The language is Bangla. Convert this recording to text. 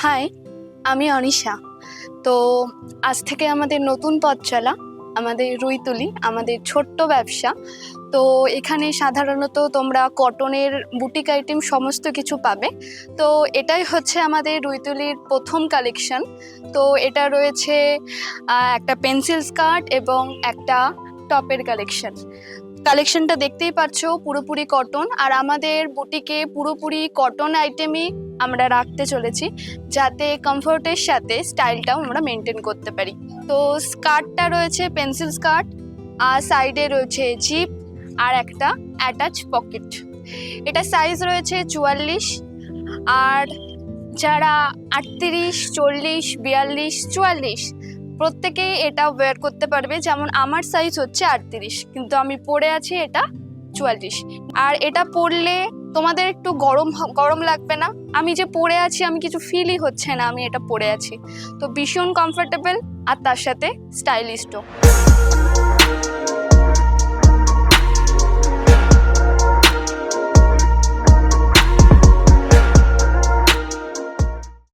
হাই, আমি অনিশা। তো আজ থেকে আমাদের নতুন পথ চলা, আমাদের রুইতুলি, আমাদের ছোট্ট ব্যবসা। তো এখানে সাধারণত তোমরা কটনের বুটিক আইটেম সমস্ত কিছু পাবে। তো এটাই হচ্ছে আমাদের রুইতুলির প্রথম কালেকশন। তো এটা রয়েছে একটা পেন্সিল স্কার্ট এবং একটা টপের কালেকশনটা দেখতেই পাচ্ছ, পুরোপুরি কটন। আর আমাদের বুটিকে পুরোপুরি কটন আইটেমই আমরা রাখতে চলেছি, যাতে কমফোর্টের সাথে স্টাইলটাও আমরা মেনটেন করতে পারি। তো স্কার্টটা রয়েছে পেন্সিল স্কার্ট, আর সাইডে রয়েছে জিপ আর একটা অ্যাটাচ পকেট। এটা সাইজ রয়েছে 44। আর যারা 38, 40, 42, 44 প্রত্যেকেই এটা ওয়্যার করতে পারবে। যেমন আমার সাইজ হচ্ছে 38, কিন্তু আমি পরে আছি এটা 44। আর এটা পরলে তোমাদের একটু গরম লাগবে না। আমি যে পরে আছি আমি কিছু ফিলই হচ্ছে না আমি এটা পরে আছি। তো ভীষণ কমফোর্টেবল আর তার সাথে স্টাইলিশও।